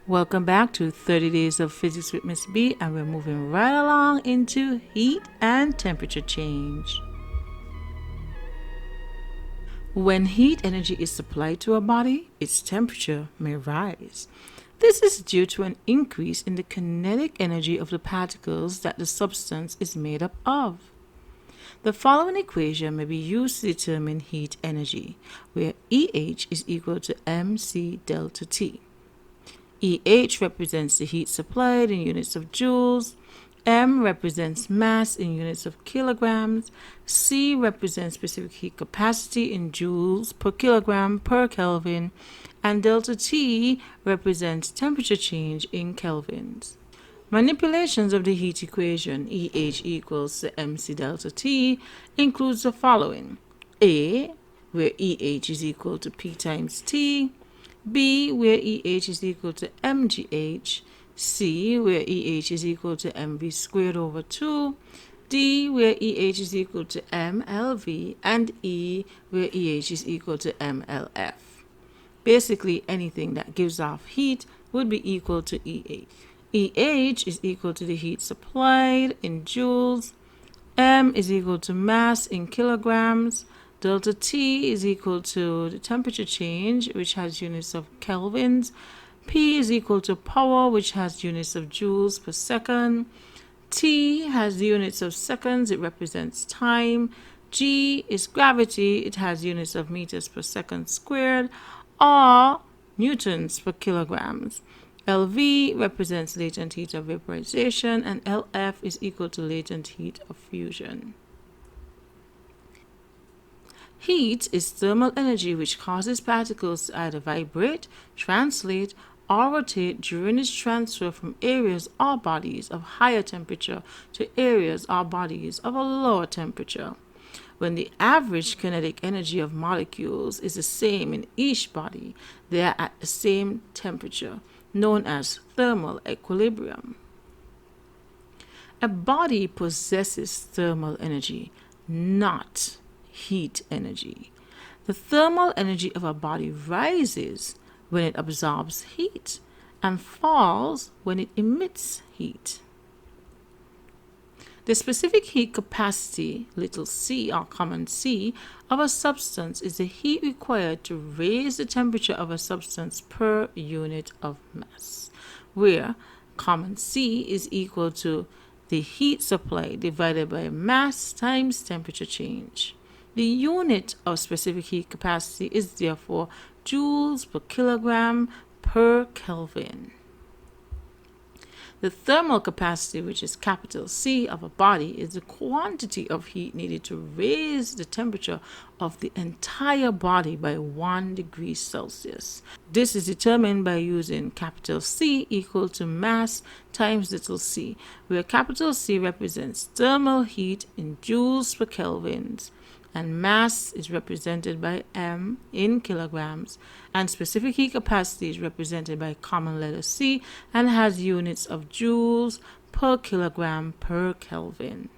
Welcome back to 30 Days of Physics with Miss B, and we're moving right along into heat and temperature change. When heat energy is supplied to a body, its temperature may rise. This is due to an increase in the kinetic energy of the particles that the substance is made up of. The following equation may be used to determine heat energy, where EH is equal to mc delta T. EH represents the heat supplied in units of joules, M represents mass in units of kilograms, C represents specific heat capacity in joules per kilogram per Kelvin, and delta T represents temperature change in kelvins. Manipulations of the heat equation EH equals to mc delta T includes the following: A, where EH is equal to P times T, B, where EH is equal to mgh, C, where EH is equal to mv squared over 2, D, where EH is equal to mLV, and E, where EH is equal to mLF. Basically, anything that gives off heat would be equal to EH. EH is equal to the heat supplied in joules, M is equal to mass in kilograms, delta T is equal to the temperature change, which has units of kelvins, P is equal to power, which has units of joules per second, T has units of seconds, it represents time, G is gravity, it has units of meters per second squared, R newtons per kilograms. LV represents latent heat of vaporization, and LF is equal to latent heat of fusion. Heat is thermal energy which causes particles to either vibrate, translate, or rotate during its transfer from areas or bodies of higher temperature to areas or bodies of a lower temperature. When the average kinetic energy of molecules is the same in each body, they are at the same temperature, known as thermal equilibrium. A body possesses thermal energy, not heat energy. The thermal energy of a body rises when it absorbs heat and falls when it emits heat. The specific heat capacity, little c or common C, of a substance is the heat required to raise the temperature of a substance per unit of mass, where common C is equal to the heat supply divided by mass times temperature change. The unit of specific heat capacity is therefore joules per kilogram per Kelvin. The thermal capacity, which is capital C, of a body is the quantity of heat needed to raise the temperature of the entire body by 1 degree Celsius. This is determined by using capital C equal to mass times little c, where capital C represents thermal heat in joules per kelvins, and mass is represented by m in kilograms, and specific heat capacity is represented by common letter C and has units of joules per kilogram per Kelvin.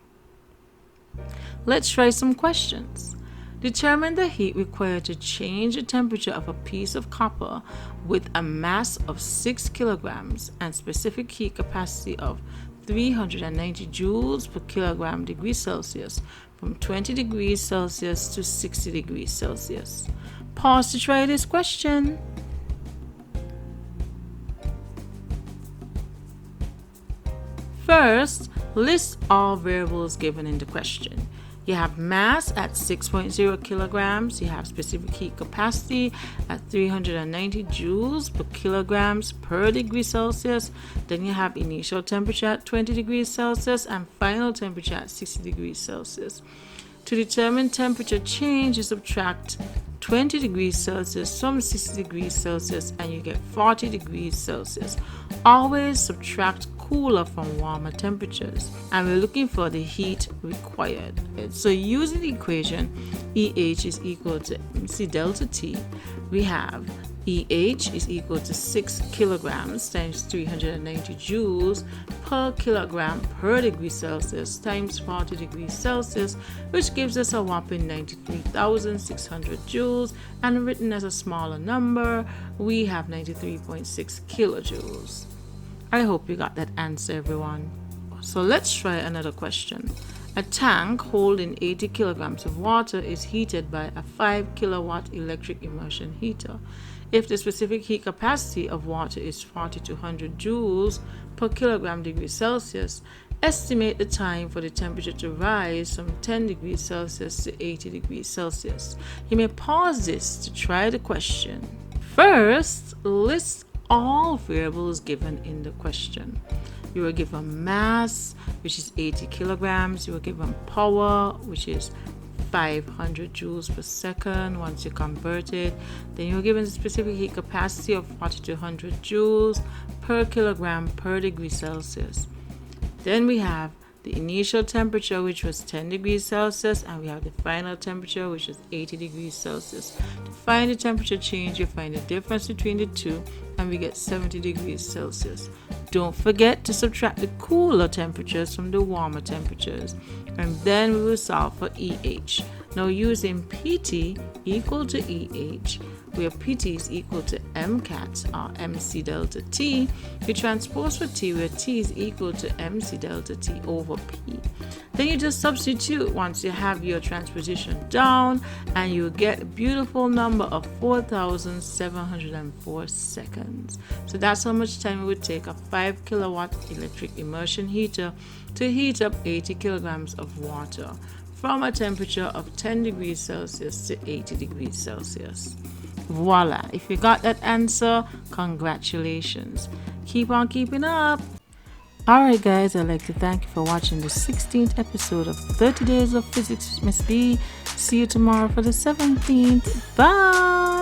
Let's try some questions. Determine the heat required to change the temperature of a piece of copper with a mass of 6 kilograms and specific heat capacity of 390 joules per kilogram degree Celsius from 20 degrees Celsius to 60 degrees Celsius. Pause to try this question. First, list all variables given in the question. You have mass at 6.0 kilograms, you have specific heat capacity at 390 joules per kilograms per degree Celsius, then you have initial temperature at 20 degrees Celsius and final temperature at 60 degrees Celsius. To determine temperature change, you subtract 20 degrees Celsius from 60 degrees Celsius and you get 40 degrees Celsius. Always subtract cooler from warmer temperatures, and we're looking for the heat required. So using the equation EH is equal to mc delta T, we have EH is equal to 6 kilograms times 390 joules per kilogram per degree Celsius times 40 degrees Celsius, which gives us a whopping 93,600 joules, and written as a smaller number, we have 93.6 kilojoules. I hope you got that answer, everyone. So let's try another question. A tank holding 80 kilograms of water is heated by a 5 kilowatt electric immersion heater. If the specific heat capacity of water is 40 to 100 joules per kilogram degree Celsius, estimate the time for the temperature to rise from 10 degrees Celsius to 80 degrees Celsius. You may pause this to try the question. First, list all variables given in the question. You were given mass, which is 80 kilograms. You were given power, which is 500 joules per second. Once you convert it, then you're given the specific heat capacity of 40 to 100 joules per kilogram per degree Celsius. Then we have the initial temperature, which was 10 degrees Celsius, and we have the final temperature, which is 80 degrees Celsius. To find the temperature change, you find the difference between the two, and we get 70 degrees Celsius. Don't forget to subtract the cooler temperatures from the warmer temperatures, and then we will solve for EH. Now, using PT equal to EH, where PT is equal to MCAT or MC delta T, we transpose for T where T is equal to MC delta T over P. Then you just substitute once you have your transposition down, and you get a beautiful number of 4,704 seconds. So that's how much time it would take a 5 kilowatt electric immersion heater to heat up 80 kilograms of water from a temperature of 10 degrees Celsius to 80 degrees Celsius. Voila! If you got that answer, congratulations. Keep on keeping up. Alright guys, I'd like to thank you for watching the 16th episode of 30 Days of Physics with Miss B. See you tomorrow for the 17th. Bye!